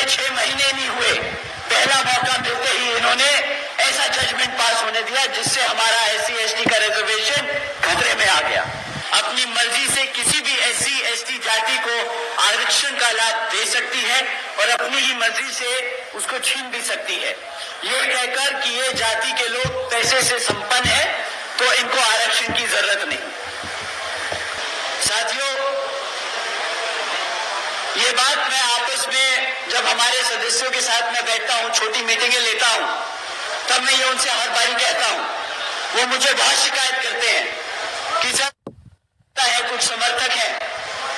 6 महीने नहीं हुए, पहला मौका मिलते ही इन्होंने ऐसा जजमेंट पास होने दिया जिससे हमारा SC ST का रिजर्वेशन खतरे में आ गया। अपनी मर्जी से किसी भी SC ST जाति को आरक्षण का लाभ दे सकती है और अपनी ही मर्जी से उसको छीन भी सकती है, ये कहकर कि ये जाति के लोग पैसे से संपन्न है तो इनको आरक्षण की जरूरत नहीं। साथियों, ये बात मैं आपस में जब हमारे सदस्यों के साथ मैं बैठता हूं, छोटी मीटिंगें लेता हूं, तब मैं ये उनसे हर बारी कहता हूं। वो मुझे बहुत शिकायत करते हैं कि सर है कुछ समर्थक हैं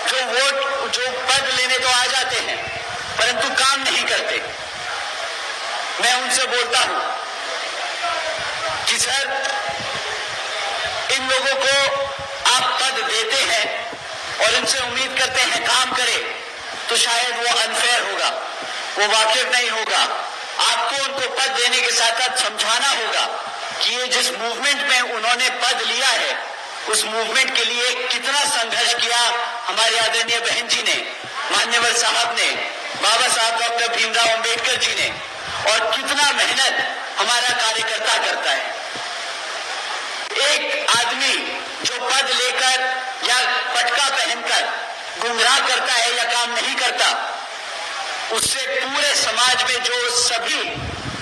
जो पद लेने तो आ जाते हैं परंतु काम नहीं करते। मैं उनसे बोलता हूं कि सर इन लोगों को आप पद देते हैं और इनसे उम्मीद करते हैं काम करे, तो शायद वो अनफेयर होगा, वो वाकिफ नहीं होगा। आपको उनको पद देने के साथ साथ समझाना होगा कि ये जिस मूवमेंट में उन्होंने पद लिया है उस मूवमेंट के लिए कितना संघर्ष किया हमारे आदरणीय बहन जी ने, मान्यवर साहब ने, बाबा साहब डॉक्टर भीमराव अंबेडकर जी ने, और कितना मेहनत हमारा कार्यकर्ता करता है। एक आदमी जो पद लेकर या पटका पहनकर गुमराह करता है या काम नहीं करता, उससे पूरे समाज में जो सभी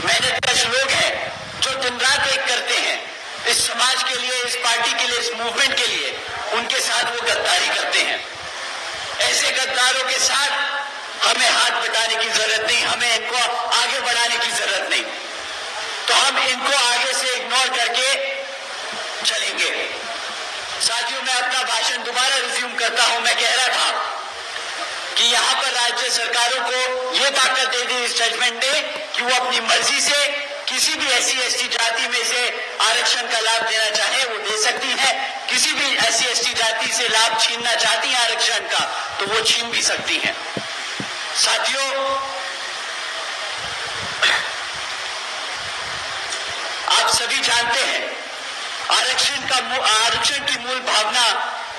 मेहनतकश लोग हैं जो दिन रात एक करते हैं इस समाज के लिए, इस पार्टी के लिए, इस मूवमेंट के लिए, उनके साथ वो गद्दारी करते हैं। ऐसे गद्दारों के साथ हमें हाथ बटाने की जरूरत नहीं, हमें इनको आगे बढ़ाने की जरूरत नहीं, तो हम इनको आगे से इग्नोर करके चलेंगे। साथियों, मैं अपना भाषण दोबारा रिज्यूम करता हूं। मैं कह रहा था कि यहां पर राज्य सरकारों को यह ताकत दे दी इस जजमेंट ने कि वो अपनी मर्जी से किसी भी SC ST जाति में से आरक्षण का लाभ देना चाहे वो दे सकती है। किसी भी SC ST जाति से लाभ छीनना चाहती है आरक्षण का तो वो छीन भी सकती हैं। साथियों, आप सभी जानते हैं आरक्षण की मूल भावना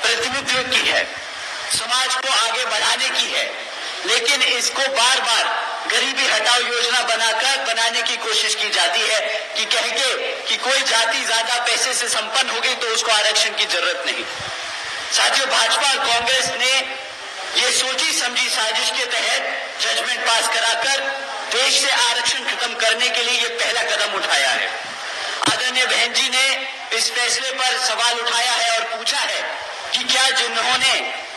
प्रतिनिधित्व की है, समाज को आगे बढ़ाने की है, लेकिन इसको बार बार गरीबी हटाओ योजना बनाने की कोशिश की जाती है कि कह के कि कोई जाति ज्यादा पैसे से संपन्न हो गई तो उसको आरक्षण की जरूरत नहीं। साथियों, भाजपा और कांग्रेस ने ये सोची समझी साजिश के तहत जजमेंट पास कराकर देश से आरक्षण खत्म करने के लिए ये पहला कदम उठाया है। आदरणीय बहन जी ने इस फैसले पर सवाल उठाया है और पूछा है कि क्या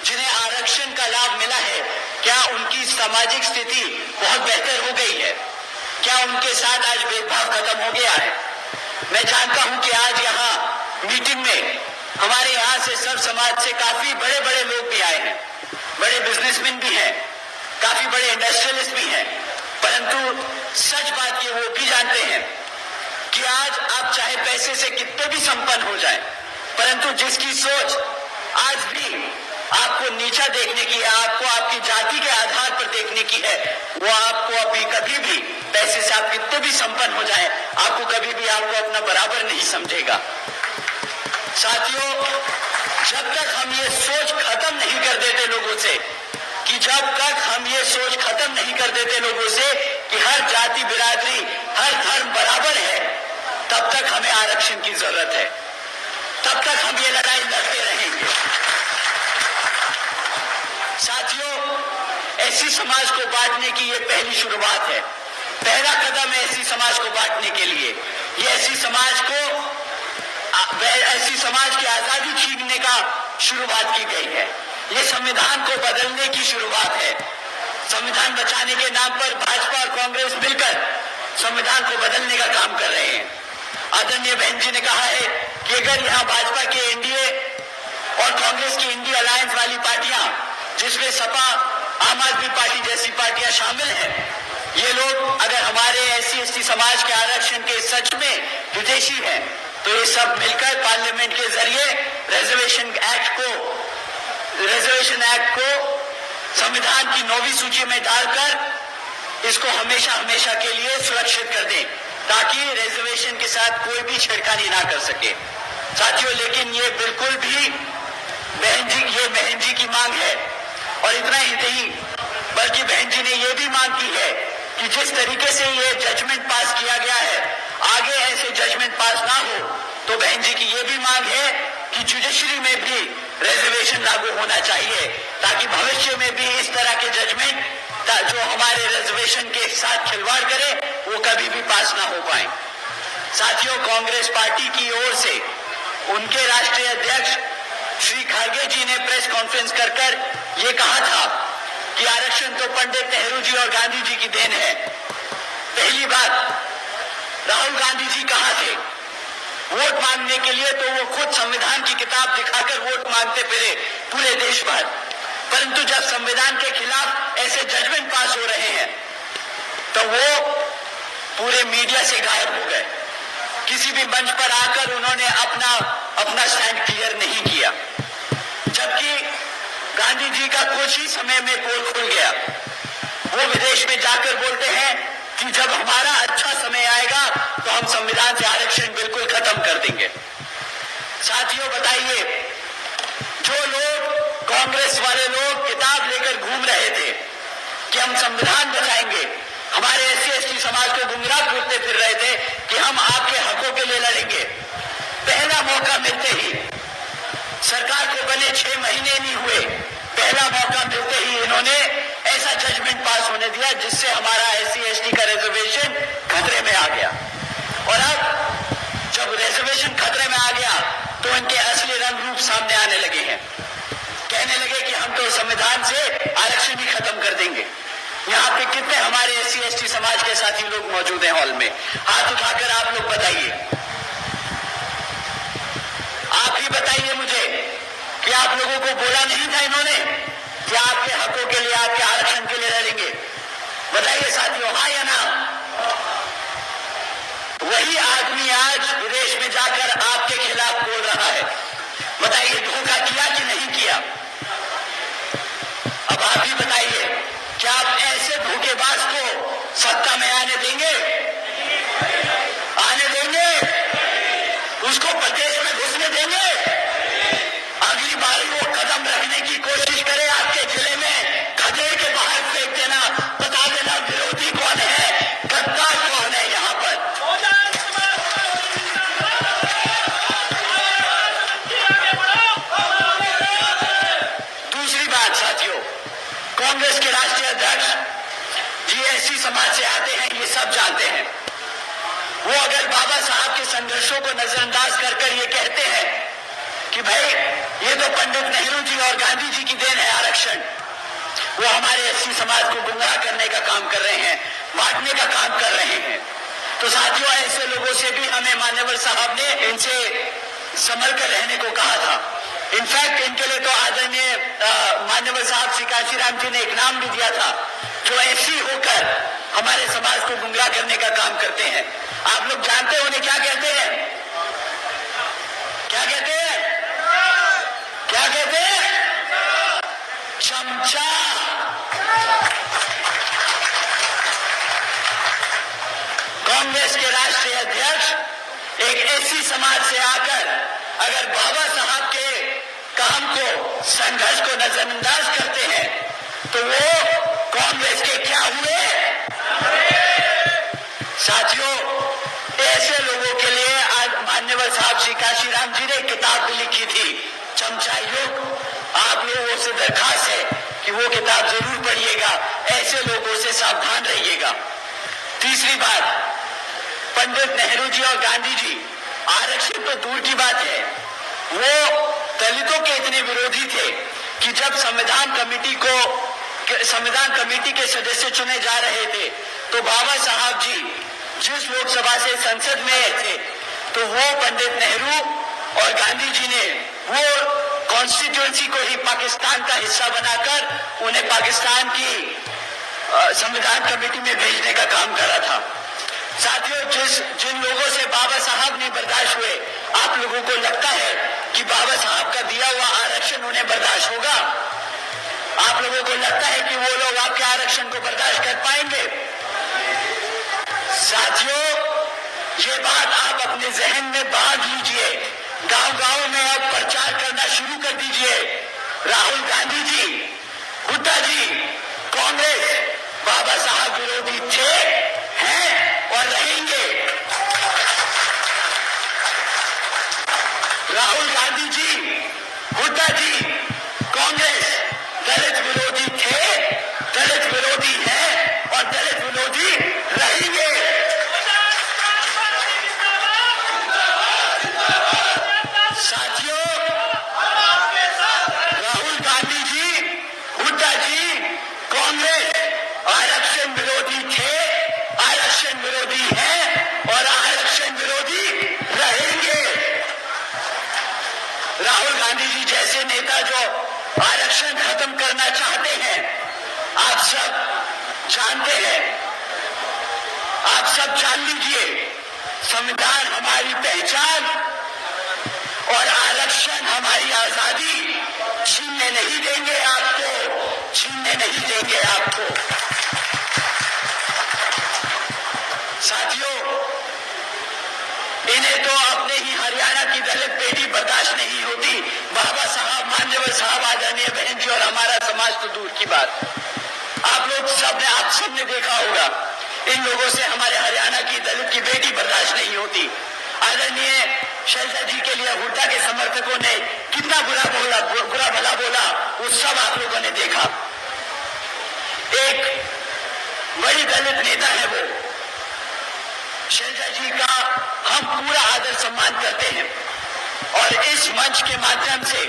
जिन्हें आरक्षण का लाभ मिला है, क्या उनकी सामाजिक स्थिति बहुत बेहतर हो गई है, क्या उनके साथ आज भेदभाव खत्म हो गया है। मैं जानता हूं कि आज यहाँ मीटिंग में हमारे यहाँ से सब समाज से काफी बड़े बड़े लोग भी आए हैं, बड़े बिजनेसमैन भी हैं, काफी बड़े इंडस्ट्रियलिस्ट भी हैं, परंतु सच बात ये वो भी जानते हैं कि आज आप चाहे पैसे से कितने भी संपन्न हो जाए, परंतु जिसकी सोच आज भी आपको नीचा देखने की है, आपको आपकी जाति के आधार पर देखने की है, वो आपको अभी कभी भी पैसे से आप कितने भी संपन्न हो जाए, आपको कभी भी आपको अपना बराबर नहीं समझेगा। साथियों, जब तक हम ये सोच खत्म नहीं कर देते लोगों से कि हर जाति बिरादरी, हर धर्म बराबर है, तब तक हमें आरक्षण की जरूरत है, तब तक हम ये लड़ाई लड़ते रहेंगे। साथियों, SC समाज को बांटने की ये पहली शुरुआत है, पहला कदम है SC समाज को बांटने के लिए। ये SC समाज की आजादी छीनने का शुरुआत की गई है, ये संविधान को बदलने की शुरुआत है। संविधान बचाने के नाम पर भाजपा और कांग्रेस मिलकर संविधान को बदलने का काम कर रहे हैं। आदरणीय बहन जी ने कहा है कि अगर यहाँ भाजपा के एनडीए और कांग्रेस की इंडी अलायंस वाली पार्टियां, जिसमें सपा, आम आदमी पार्टी जैसी पार्टियां शामिल हैं, ये लोग अगर हमारे SC ST समाज के आरक्षण के सच में विदेशी हैं, तो ये सब मिलकर पार्लियामेंट के जरिए रिजर्वेशन एक्ट को संविधान की 9वीं सूची में डालकर इसको हमेशा हमेशा के लिए सुरक्षित कर दें, ताकि रिजर्वेशन के साथ कोई भी छेड़खानी ना कर सके। साथियों, लेकिन ये बिल्कुल भी बहन जी की मांग है, और इतना ही नहीं बल्कि बहन जी ने ये भी मांग की है जिस तरीके से ये जजमेंट पास किया गया है, आगे ऐसे जजमेंट पास ना हो, तो बहन जी की ये भी मांग है कि जुडिशरी में भी रिजर्वेशन लागू होना चाहिए, ताकि भविष्य में भी इस तरह के जजमेंट जो हमारे रिजर्वेशन के साथ खिलवाड़ करे वो कभी भी पास ना हो पाए। साथियों, कांग्रेस पार्टी की ओर से उनके राष्ट्रीय अध्यक्ष श्री खड़गे जी ने प्रेस कॉन्फ्रेंस कर ये कहा था कि आरक्षण तो पंडित नेहरू जी और गांधी जी की देन है। पहली बात, राहुल गांधी जी कहां थे वोट मांगने के लिए? तो वो खुद संविधान की किताब दिखाकर वोट मांगते फिरे पूरे देश भर, परंतु जब संविधान के खिलाफ ऐसे जजमेंट पास हो रहे हैं तो वो पूरे मीडिया से गायब हो गए। किसी भी मंच पर आकर उन्होंने अपना स्टैंड क्लियर नहीं किया, जबकि गांधी जी का कुछ ही समय में पोल खुल गया। वो विदेश में जाकर बोलते हैं कि जब हमारा अच्छा समय आएगा तो हम संविधान से आरक्षण बिल्कुल खत्म कर देंगे। साथियों, बताइए, जो लोग कांग्रेस वाले लोग किताब लेकर घूम रहे थे कि हम संविधान बचाएंगे, हमारे एससी एसटी समाज को गुमराह करते फिर रहे थे कि हम आपके हकों के लिए लड़ेंगे, पहला मौका मिलते ही, सरकार को बने 6 महीने नहीं हुए, पहला मौका मिलते ही इन्होंने ऐसा जजमेंट पास होने दिया जिससे हमारा एससी एसटी का रिजर्वेशन खतरे में आ गया। और अब जब रिजर्वेशन खतरे में आ गया तो इनके असली रंग रूप सामने आने लगे हैं। कहने लगे कि हम तो संविधान से आरक्षण ही खत्म कर देंगे। यहाँ पे कितने हमारे एससी एसटी समाज के साथी लोग मौजूद हैं हॉल में? हाथ उठाकर आप लोग बताइए, आप ही बताइए मुझे कि आप लोगों को बोला नहीं था इन्होंने कि आपके हकों के लिए, आपके आरक्षण के लिए लड़ेंगे? बताइए साथियों, हाँ या ना? वही आदमी आज विदेश में जाकर आपके खिलाफ बोल रहा है। बताइए, धोखा किया कि नहीं किया? अब आप ही बताइए, क्या आप ऐसे धोखेबाज को सत्ता में आने देंगे? आने देंगे? उसको प्रदेश में घुसने देंगे? अगली बार वो कदम रखने की कोशिश करे आपके जिले में, खदेड़ के बाहर फेंक देना, बता देना विरोधी कौन है, गद्दार कौन है यहाँ पर। दूसरी बात साथियों, कांग्रेस के राष्ट्रीय अध्यक्ष जी एससी समाज से आते हैं, ये सब जानते हैं। वो अगर बाबा साहब के संघर्षों को नजरअंदाज कर ये कहते हैं कि भाई ये तो पंडित नेहरू जी और गांधी जी की देन है आरक्षण, वो हमारे एससी समाज को गुमराह करने का काम कर रहे हैं, बांटने का काम कर रहे हैं, तो साथियों ऐसे लोगों से भी हमें मान्यवर साहब ने इनसे संभल कर रहने को कहा था। इनफैक्ट इनके लिए तो आदरणीय मान्यवर साहब श्री काशीराम जी ने एक नाम भी दिया था, जो एससी होकर हमारे समाज को गुमराह करने का काम करते हैं। आप लोग जानते हो उन्हें क्या कहते हैं? क्या कहते हैं? क्या कहते हैं? चमचा। कांग्रेस के राष्ट्रीय अध्यक्ष एक एससी समाज से आकर अगर बाबा साहब के काम को, संघर्ष को नजरअंदाज करते हैं तो वो कांग्रेस के क्या हुए? साथियों, ऐसे लोगों के लिए आज मान्यवर साहब श्री काशीराम जी ने किताब भी लिखी थी, चमचा युग। आप लोगों से दरखास्त है कि वो किताब जरूर पढ़िएगा, ऐसे लोगों से सावधान रहिएगा। तीसरी बात, पंडित नेहरू जी और गांधी जी आरक्षण तो दूर की बात है, वो दलितों के इतने विरोधी थे कि जब संविधान कमेटी के सदस्य चुने जा रहे थे तो बाबा साहब जी जिस लोकसभा से संसद में थे तो वो पंडित नेहरू और गांधी जी ने वो कॉन्स्टिट्यूएंसी को ही पाकिस्तान का हिस्सा बनाकर उन्हें पाकिस्तान की संविधान कमेटी में भेजने का काम करा था। साथियों, जिन लोगों से बाबा साहब नहीं बर्दाश्त हुए, आप लोगों को लगता है कि बाबा साहब का दिया हुआ आरक्षण उन्हें बर्दाश्त होगा? आप लोगों को लगता है कि वो लोग आपके आरक्षण को बर्दाश्त कर पाएंगे? साथियों, ये बात आप अपने जहन में बांध लीजिए, गांव-गांव में अब प्रचार करना शुरू कर दीजिए। राहुल गांधी जी, हुड्डा जी, कांग्रेस बाबा साहब विरोधी थे सब जानते हैं, आप सब जान लीजिए, संविधान हमारी पहचान और आरक्षण हमारी आजादी छीनने नहीं देंगे आपको, छीनने नहीं देंगे आपको। साथियों, इन्हें तो अपने ही हरियाणा की दलित बेटी बर्दाश्त नहीं होती। बाबा साहब, मान्यवर साहब, आदरणीय बहन जी और हमारा समाज तो दूर की बात। आप सबने देखा होगा, इन लोगों से हमारे हरियाणा की दलित की बेटी बर्दाश्त नहीं होती। आदरणीय शैलजा जी के लिए हुड्डा के समर्थकों ने कितना बुरा भला बोला, वो सब आप लोगों ने देखा। एक बड़ी दलित नेता है वो, शैलजा जी का हम पूरा आदर सम्मान करते हैं और इस मंच के माध्यम से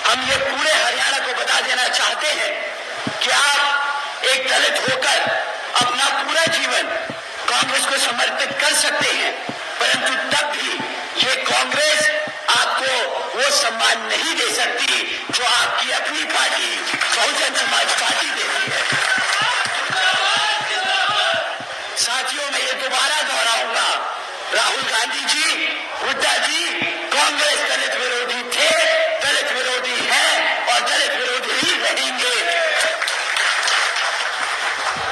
हम ये पूरे हरियाणा को बता देना चाहते हैं कि आप एक दलित होकर अपना पूरा जीवन कांग्रेस को समर्पित कर सकते हैं, परंतु तब भी ये कांग्रेस आपको वो सम्मान नहीं दे सकती जो आपकी अपनी पार्टी बहुजन समाज पार्टी देती है। साथियों, मैं ये दोबारा दोहराऊंगा, राहुल गांधी जी, हुड्डा जी कांग्रेस दलित विरोधी थे, दलित विरोधी हैं और दलित विरोधी ही रहेंगे।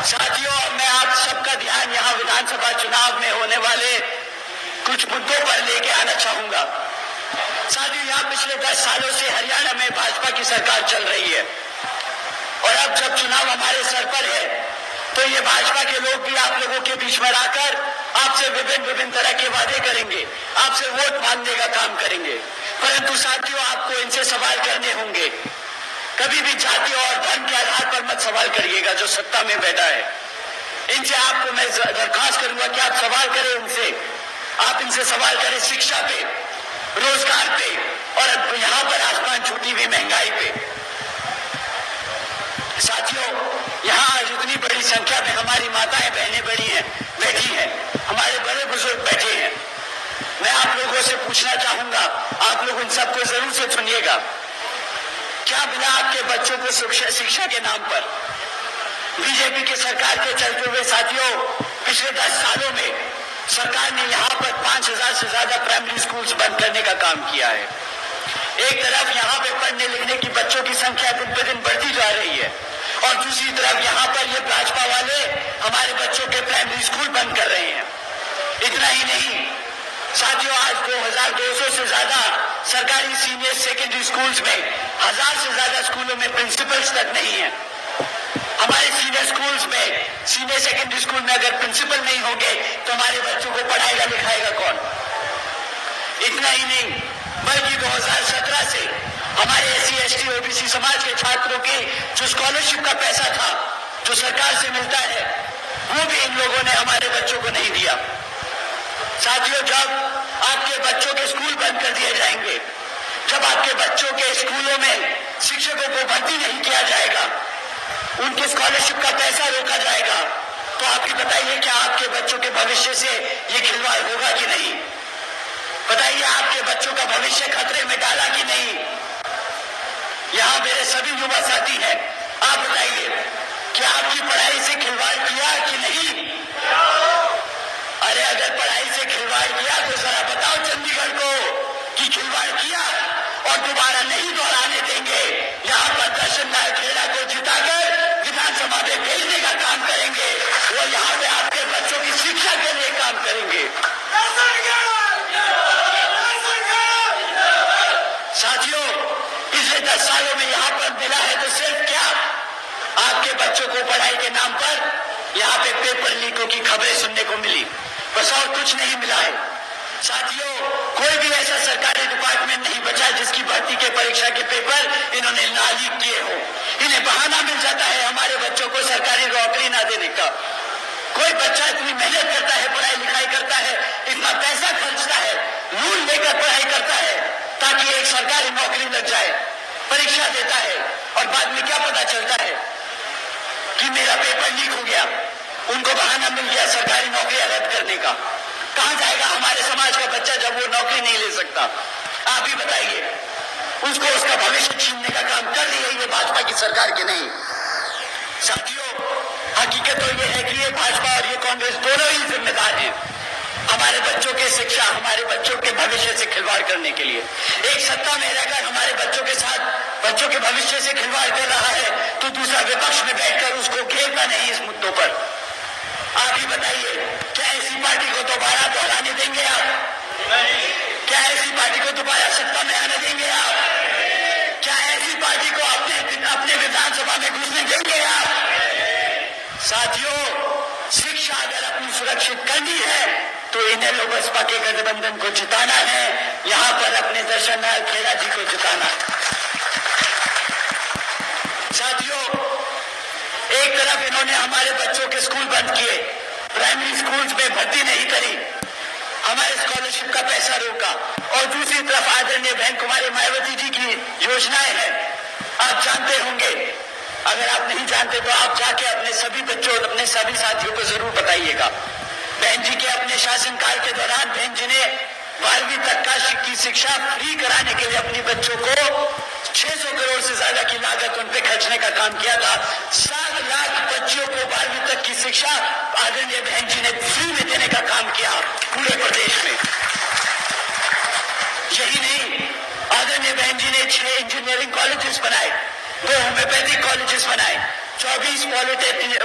साथियों, मैं आप सबका ध्यान यहां विधानसभा चुनाव में होने वाले कुछ मुद्दों पर लेके आना चाहूंगा। साथियों, यहां पिछले 10 सालों से हरियाणा में भाजपा की सरकार चल रही है और अब जब चुनाव हमारे सर पर है तो ये भाजपा के लोग भी आप लोगों के बीच में आकर आपसे विभिन्न तरह के वादे करेंगे, आपसे वोट मांगने का काम करेंगे, परंतु साथियों आपको इनसे सवाल करने होंगे। कभी भी जाति और धर्म के आधार पर मत सवाल करिएगा जो सत्ता में बैठा है। इनसे आपको मैं दरखास्त करूंगा कि आप सवाल करें इनसे, आप इनसे सवाल करें शिक्षा पे, रोजगार पे और यहां पर आसमान छूटी हुई महंगाई पे। साथियों, यहां आज इतनी बड़ी संख्या में हमारी माताएं बहनें बैठी हैं, हमारे बड़े बुजुर्ग बैठे हैं। मैं आप लोगों से पूछना चाहूंगा, आप लोग उन सबको जरूर से सुनिएगा, क्या मिला आपके बच्चों को शिक्षा के नाम पर? बीजेपी की सरकार के चलते हुए साथियों पिछले 10 सालों में सरकार ने यहां पर 5000 से ज्यादा प्राइमरी स्कूल्स बंद करने का काम किया है। एक तरफ यहां पे पढ़ने लिखने की बच्चों की संख्या दिन पे दिन बढ़ती जा रही है और दूसरी तरफ यहां पर ये भाजपा वाले हमारे बच्चों के प्राइमरी स्कूल बंद कर रहे हैं। इतना ही नहीं साथियों, आज 2200 से ज्यादा सरकारी सीनियर सेकेंडरी स्कूल्स में 1000 से ज्यादा स्कूलों में प्रिंसिपल्स तक नहीं है। हमारे सीनियर स्कूल्स में, सीनियर सेकेंडरी स्कूल में अगर प्रिंसिपल नहीं होंगे तो हमारे बच्चों को पढ़ाएगा लिखाएगा कौन? इतना ही नहीं बल्कि 2017 से हमारे SC ST OBC समाज के छात्रों के जो स्कॉलरशिप का पैसा था जो सरकार से मिलता है वो भी इन लोगों ने हमारे बच्चों को नहीं दिया। साथियों, जब आपके बच्चों के स्कूल बंद कर दिए जाएंगे, जब आपके बच्चों के स्कूलों में शिक्षकों को भर्ती नहीं किया जाएगा, उनके स्कॉलरशिप का पैसा रोका जाएगा, तो आप ही बताइए क्या आपके बच्चों के भविष्य से ये खिलवाड़ होगा कि नहीं? बताइए, आपके बच्चों का भविष्य खतरे में डाला कि नहीं? यहां मेरे सभी युवा साथी हैं, आप बताइए क्या आपकी पढ़ाई से खिलवाड़ किया कि नहीं? अरे अगर पढ़ाई से खिलवाड़ किया तो जरा बताओ चंडीगढ़ को कि खिलवाड़ किया और दोबारा नहीं दोहराने देंगे। यहां पर दर्शन लाल खेड़ा को जिताकर विधानसभा में भेजने का काम करेंगे, वो यहां पे आपके बच्चों की शिक्षा के लिए काम करेंगे। साथियों, पिछले 10 सालों में यहां पर मिला है तो सिर्फ क्या आपके बच्चों को पढ़ाई के नाम पर यहां पे पेपर लीकों की खबरें सुनने को मिली, बस और कुछ नहीं मिला है। साथियों, कोई भी ऐसा सरकारी डिपार्टमेंट नहीं बचा जिसकी भर्ती के परीक्षा के पेपर इन्होंने ना लीक किए हो। इन्हें बहाना मिल जाता है हमारे बच्चों को सरकारी नौकरी ना देने का। कोई बच्चा इतनी मेहनत करता है, पढ़ाई लिखाई करता है, इतना पैसा खर्चता है, लोन लेकर पढ़ाई करता है ताकि एक सरकारी नौकरी लग जाए, परीक्षा देता है और बाद में क्या पता चलता है कि मेरा पेपर लीक हो गया, उनको बहाना मिल गया सरकारी नौकरियां रद्द करने का। कहां जाएगा हमारे समाज का बच्चा जब वो नौकरी नहीं ले सकता? आप ही बताइए, उसको उसका भविष्य छीनने का काम कर रही है ये भाजपा की सरकार के नहीं? साथियों, हकीकत तो ये है कि ये भाजपा और ये कांग्रेस दोनों ही जिम्मेदार हैं हमारे बच्चों की शिक्षा, हमारे बच्चों के भविष्य से खिलवाड़ करने के लिए। एक सत्ता में रहकर हमारे बच्चों के साथ बच्चों के भविष्य से खिलवाड़ कर रहा है, तो दूसरा विपक्ष में बैठकर उसको घेरता नहीं इस मुद्दों पर। आप ही बताइए, क्या ऐसी पार्टी को दोबारा दोहराने देंगे आप? नहीं। क्या ऐसी पार्टी को दोबारा सत्ता में आने देंगे आप? क्या ऐसी पार्टी को अपने विधानसभा में घुसने देंगे आप? साथियों, शिक्षा अगर अपनी सुरक्षित करनी है तो इन्हें लोग बसपा के गठबंधन को जिताना है, यहां पर अपने दर्शन लाल खेड़ा जी को जिताना है। साथियों, एक तरफ इन्होंने हमारे बच्चों के स्कूल बंद किए, प्राइमरी स्कूल्स में भर्ती नहीं करी, हमारे स्कॉलरशिप का पैसा रोका, और दूसरी तरफ आदरणीय बहन कुमारी मायावती जी की योजनाएं हैं। आप जानते होंगे, अगर आप नहीं जानते तो आप जाके अपने सभी बच्चों, अपने सभी साथियों को जरूर बताइएगा। बहन जी के अपने शासनकाल के दौरान बहन जी ने 12वीं तक की शिक्षा फ्री कराने के लिए अपने बच्चों को 600 करोड़ से ज्यादा की लागत उन पे खर्चने का काम किया था। 7 लाख बच्चियों को 12वीं तक की शिक्षा आदरणीय बहन जी ने फ्री में देने का काम किया पूरे प्रदेश में। यही नहीं, आदरणीय बहन जी ने 6 इंजीनियरिंग कॉलेजेस बनाए, 2 होम्योपैथिक कॉलेजेस बनाए, 24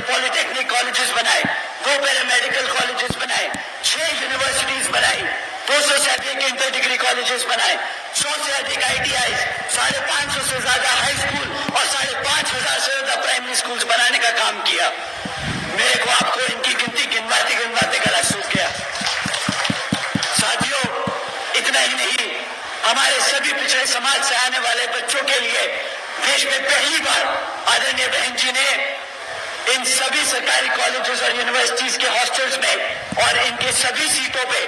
पॉलिटेक्निक कॉलेजेस बनाए, 2 पैरामेडिकल कॉलेजेस बनाए, 6 यूनिवर्सिटीज बनाई, 200 से अधिक इंटर डिग्री कॉलेजेस बनाए, 100 से अधिक ITI, 550 से ज्यादा हाई स्कूल और 5,500 से ज्यादा प्राइमरी स्कूल्स बनाने का काम किया। मेरे को आपको इनकी गिनती गिनवाते गला सूख गया। साथियों, इतना ही नहीं, हमारे सभी पिछड़े समाज से आने वाले बच्चों के लिए देश में पहली बार आदरणीय बहन जी ने इन सभी सरकारी कॉलेजेस और यूनिवर्सिटीज के हॉस्टल्स में और इनके सभी सीटों पे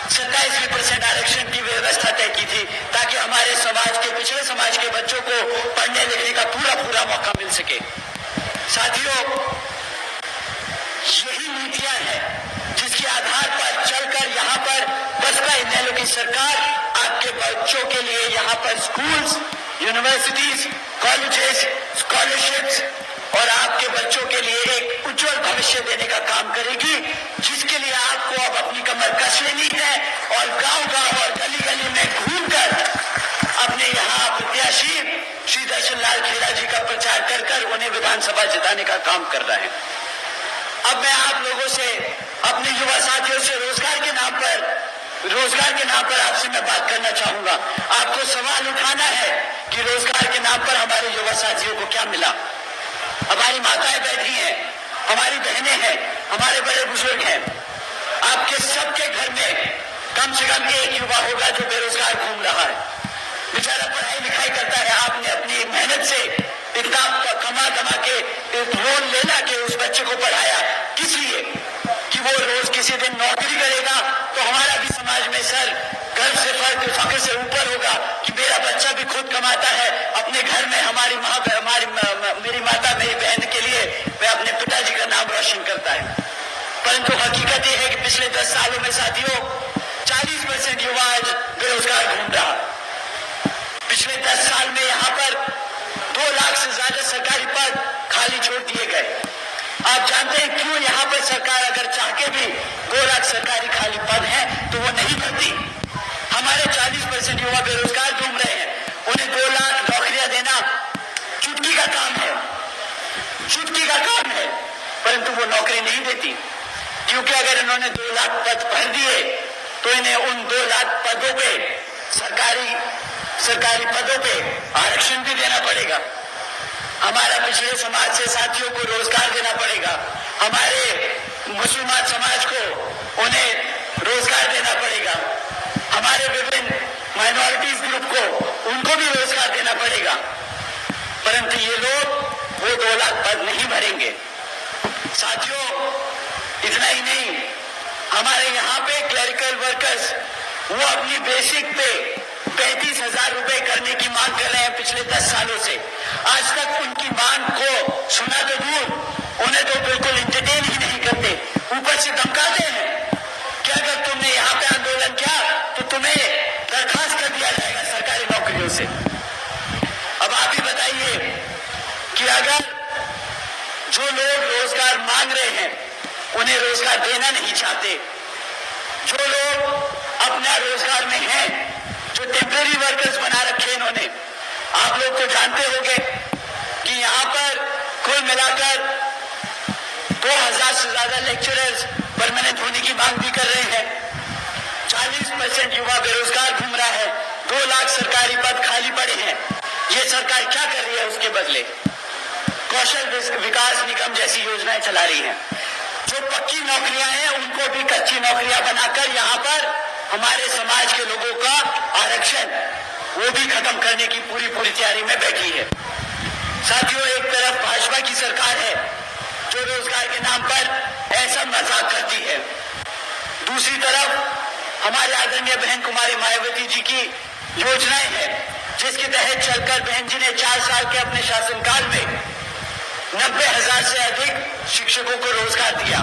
27% आरक्षण की व्यवस्था तय की थी, ताकि हमारे समाज के, पिछड़े समाज के बच्चों को पढ़ने लिखने का पूरा मौका मिल सके। साथियों, यही नीतियां हैं जिसके आधार पर चलकर यहाँ पर बसपा इनेलो की सरकार आपके बच्चों के लिए यहाँ पर स्कूल्स, यूनिवर्सिटीज, कॉलेजेस, स्कॉलरशिप्स और आपके बच्चों के लिए एक उज्जवल भविष्य देने का काम करेगी, जिसके लिए आपको अब अपनी कमर कस लेनी है और गांव-गांव और गली-गली में घूमकर अपने यहाँ प्रत्याशी श्री दर्शन लाल खेड़ा जी का प्रचार कर उन्हें विधानसभा जिताने का काम कर रहे हैं। अब मैं आप लोगों से, अपने युवा साथियों से रोजगार के नाम पर आपसे मैं बात करना चाहूंगा। आपको सवाल उठाना है कि रोजगार के नाम पर हमारे युवा साथियों को क्या मिला। हमारी माताएं बैठी हैं, हमारी बहनें हैं, हमारे बड़े बुजुर्ग हैं। आपके सबके घर में कम से कम एक युवा होगा जो बेरोजगार घूम रहा है, बेचारा पढ़ाई लिखाई करता है। आपने अपनी मेहनत से इतना कमा के लोन लेना के उस बच्चे को पढ़ाया, किस लिए? कि वो रोज किसी दिन नौकरी करेगा तो हमारा भी समाज में सर गर्व से, फख्र से ऊपर होगा कि मेरा बच्चा भी खुद कमाता है, अपने घर में मेरी माता, मेरी बहन के लिए मैं अपने पिताजी का नाम रोशन करता है। परंतु हकीकत यह है कि पिछले 10 सालों में साथियों 40% युवा आज बेरोजगार घूम रहा। पिछले 10 साल में यहाँ पर 2 लाख से ज्यादा सरकारी पद खाली छोड़ दिए गए। आप जानते हैं क्यों? यहाँ पर सरकार अगर चाह के भी 2 लाख सरकारी खाली पद हैं तो वो नहीं भरती। हमारे 40% युवा बेरोजगार घूम रहे हैं, उन्हें 2 लाख नौकरियां देना चुटकी का काम है, परंतु वो नौकरी नहीं देती, क्योंकि अगर इन्होंने 2 लाख पद भर दिए तो इन्हें उन 2 लाख पदों पे, सरकारी पदों पे आरक्षण भी देना पड़ेगा। हमारा पिछड़े समाज से साथियों को रोजगार देना पड़ेगा, हमारे मुसलमान समाज को उन्हें रोजगार देना पड़ेगा, हमारे विभिन्न माइनॉरिटीज ग्रुप को उनको भी रोजगार देना पड़ेगा। परंतु ये लोग वो 2 लाख पद नहीं भरेंगे। साथियों, इतना ही नहीं, हमारे यहाँ पे क्लरिकल वर्कर्स वो अपनी बेसिक पे 35,000 रुपए करने की मांग कर रहे हैं पिछले 10 सालों से। आज तक उनकी मांग को सुना तो दूर, उन्हें तो बिल्कुल इंटरटेन ही नहीं करते, ऊपर से धमकाते हैं कि अगर तुमने यहाँ पे आंदोलन किया तो तुम्हें बर्खास्त कर दिया जाएगा सरकारी नौकरियों से। अब आप ही बताइए कि अगर जो लोग रोजगार उन्हें रोजगार देना नहीं चाहते। जो लोग अपना रोजगार में हैं, जो टेम्परेरी वर्कर्स बना रखे इन्होंने, आप लोग तो जानते होंगे कि यहाँ पर कुल मिलाकर 2000 से ज्यादा लेक्चरर्स परमानेंट होने की मांग भी कर रहे हैं। 40% युवा बेरोजगार घूम रहा है। 2 लाख सरकारी पद खाली पड़े हैं। ये सरकार क्या कर रही है उसके बदले? कौशल विकास निगम जैसी योजनाएं चला रही है। जो पक्की नौकरियां हैं उनको भी कच्ची नौकरियां बनाकर यहाँ पर हमारे समाज के लोगों का आरक्षण वो भी खत्म करने की पूरी तैयारी में बैठी है। साथियों, एक तरफ भाजपा की सरकार है जो रोजगार के नाम पर ऐसा मजाक करती है, दूसरी तरफ हमारे आदरणीय बहन कुमारी मायावती जी की योजनाएं हैं जिसके तहत चलकर बहन जी ने 4 साल के अपने शासनकाल में 90,000 से अधिक शिक्षकों को रोजगार दिया,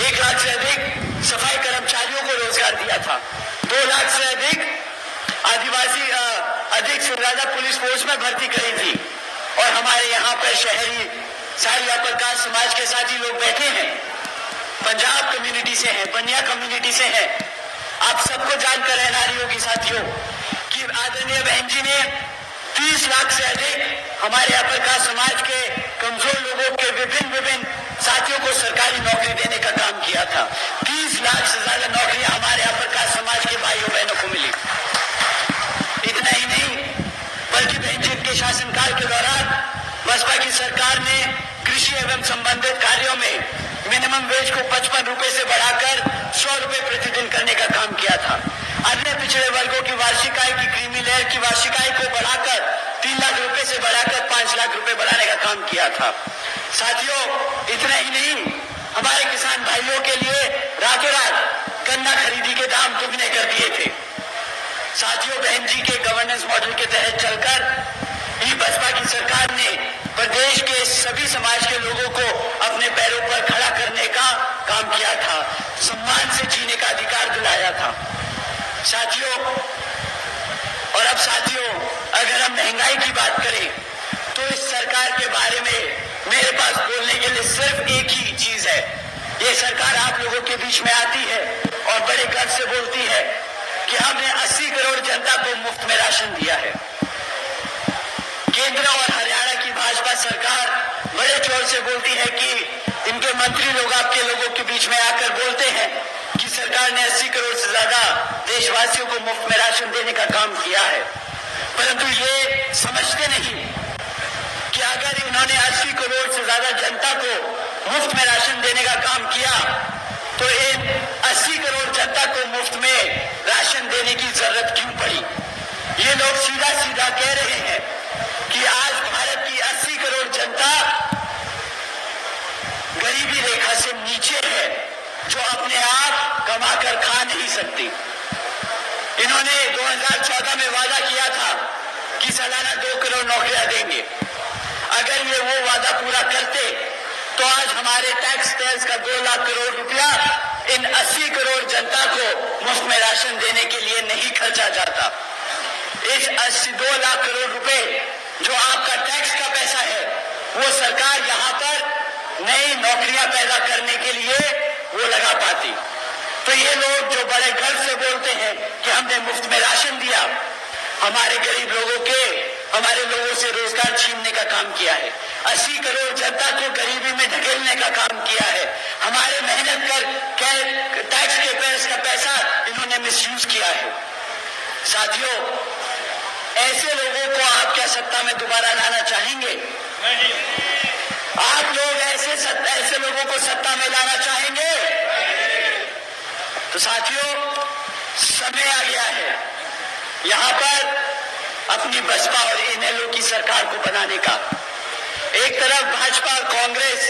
1 लाख से अधिक सफाई कर्मचारियों को रोजगार दिया था, 2 लाख से अधिक से ज्यादा पुलिस फोर्स में भर्ती करी थी। और हमारे यहाँ पर शहरी सारी अपर कास्ट समाज के साथी लोग बैठे हैं, पंजाब कम्युनिटी से हैं, बनिया कम्युनिटी से हैं। आप सबको जानकर है नारियों की साथियों कि आदरणीय बहन जी ने 30 लाख से अधिक हमारे अपर कास्ट समाज के कमजोर लोगों के विभिन्न साथियों को सरकारी नौकरी देने का काम किया था। 30 लाख से ज्यादा नौकरियां हमारे अपर कास्ट समाज के भाइयों बहनों को मिली। इतना ही नहीं बल्कि बहन जी के शासनकाल के दौरान बसपा की सरकार ने कृषि एवं संबंधित कार्यों में मिनिमम वेज को 55 रुपए से बढ़ाकर 100 रुपए प्रतिदिन करने का काम किया था। अन्य पिछड़े वर्गों की वार्षिक आय की क्रीमी लेयर की वार्षिक आय को बढ़ाकर 3 लाख रुपए से बढ़ाकर 5 लाख रुपए बढ़ाने का काम किया था। साथियों, इतना ही नहीं हमारे किसान भाइयों के लिए रातों रात गन्ना खरीदी के दाम दुगने कर दिए थे। साथियों, बहन जी के गवर्नेंस मॉडल के तहत चलकर ही बसपा की सरकार ने प्रदेश के सभी समाज के लोगों को अपने पैरों पर खड़ा करने का काम किया था, सम्मान से जीने का अधिकार दिलाया था। साथियों, और अब साथियों, अगर हम महंगाई की बात करें तो इस सरकार के बारे में मेरे पास बोलने के लिए सिर्फ एक ही चीज है। ये सरकार आप लोगों के बीच में आती है और बड़े गर्व से बोलती है कि हमने 80 करोड़ जनता को मुफ्त में राशन दिया है। केंद्र और हरियाणा की भाजपा सरकार बड़े जोर से बोलती है कि इनके मंत्री लोग आपके लोगों के बीच में आकर बोलते हैं कि सरकार ने 80 करोड़ से ज्यादा देशवासियों को मुफ्त में राशन देने का काम किया है, परंतु ये समझते नहीं कि अगर इन्होंने 80 करोड़ से ज्यादा जनता को मुफ्त में राशन देने का काम किया तो इन 80 करोड़ जनता को मुफ्त में राशन देने की जरूरत क्यों पड़ी? ये लोग सीधा सीधा कह रहे हैं कि आज भारत की 80 करोड़ जनता गरीबी रेखा से नीचे है, जो अपने आप कमाकर खा नहीं सकती। इन्होंने 2014 में वादा किया था कि सालाना 2 करोड़ नौकरियां देंगे। अगर ये वो वादा पूरा करते तो आज हमारे टैक्स पेयर्स का 2 लाख करोड़ रुपया इन 80 करोड़ जनता को मुफ्त में राशन देने के लिए नहीं खर्चा जाता। इस 2 लाख करोड़ रुपए जो आपका टैक्स का पैसा है वो सरकार यहाँ पर नई नौकरियां पैदा करने के लिए वो लगा पाती। तो ये लोग जो बड़े गर्व से बोलते हैं कि हमने मुफ्त में राशन दिया, हमारे गरीब लोगों के, हमारे लोगों से रोजगार छीनने का काम किया है, 80 करोड़ जनता को गरीबी में ढकेलने का काम किया है, हमारे मेहनत कर टैक्स के पेयर्स का पैसा इन्होंने मिसयूज किया है। साथियों, ऐसे लोगों को आप क्या सत्ता में दोबारा लाना चाहेंगे? नहीं। आप लोग ऐसे लोगों को सत्ता में लाना चाहेंगे? तो साथियों, समय आ गया है यहां पर अपनी बसपा और इनेलो की सरकार को बनाने का। एक तरफ भाजपा और कांग्रेस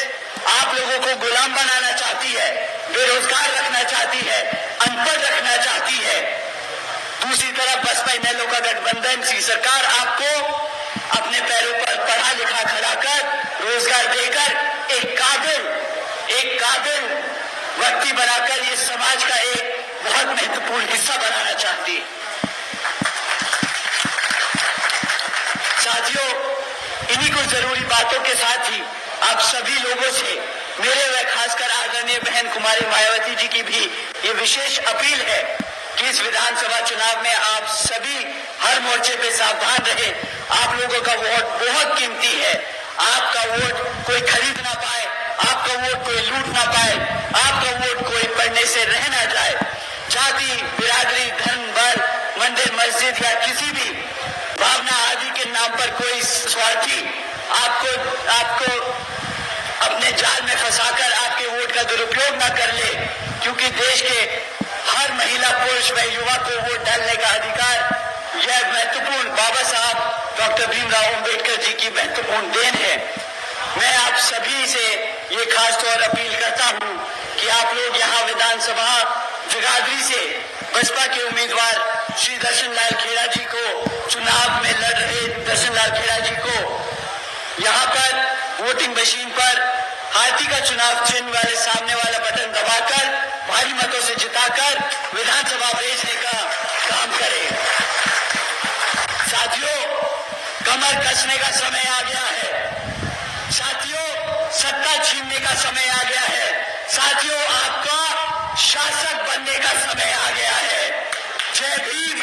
आप लोगों को गुलाम बनाना चाहती है, बेरोजगार रखना चाहती है, अनपढ़ रखना चाहती है। दूसरी तरफ बसपा इनेलो का गठबंधन सी सरकार आपको अपने पैरों पर पढ़ा लिखा खड़ा कर रोजगार देकर एक काबिल व्यक्ति बनाकर इस समाज का एक बहुत महत्वपूर्ण हिस्सा बनाना चाहती है। साथियों, इन्हीं कुछ जरूरी बातों के साथ ही आप सभी लोगों से मेरे व खासकर आदरणीय बहन जी की भी ये विशेष अपील है कि इस विधानसभा चुनाव में आप सभी हर मोर्चे पे सावधान रहे। आप लोगों का वोट बहुत कीमती है। आपका वोट कोई खरीद ना पाए, आपका वोट कोई लूट ना पाए, आपका वोट कोई पढ़ने से रह ना जाए। जाति, बिरादरी, धर्म, बल, मंदिर, मस्जिद या किसी भी भावना आदि के नाम पर कोई स्वार्थी आपको अपने जाल में फंसाकर आपके वोट का दुरुपयोग ना कर ले, क्योंकि देश के हर महिला, पुरुष व युवा को वोट डालने का अधिकार यह महत्वपूर्ण बाबा साहब डॉक्टर भीमराव अंबेडकर जी की महत्वपूर्ण देन है। मैं आप सभी से ये खास तौर अपील करता हूं कि आप लोग यहाँ विधानसभा जगाधरी से बसपा के उम्मीदवार श्री दर्शन लाल खेड़ा जी को, चुनाव में लड़ रहे दर्शन लाल खेड़ा जी को यहाँ पर वोटिंग मशीन पर हाथी का चुनाव चिन्ह वाले सामने वाला बटन दबाकर भारी मतों से जिताकर विधानसभा भेजने का काम करें। साथियों, कमर कसने का समय आ गया है। साथियों, सत्ता छीनने का समय आ गया है। साथियों, आपका शासक बनने का समय आ गया है। जय भीम।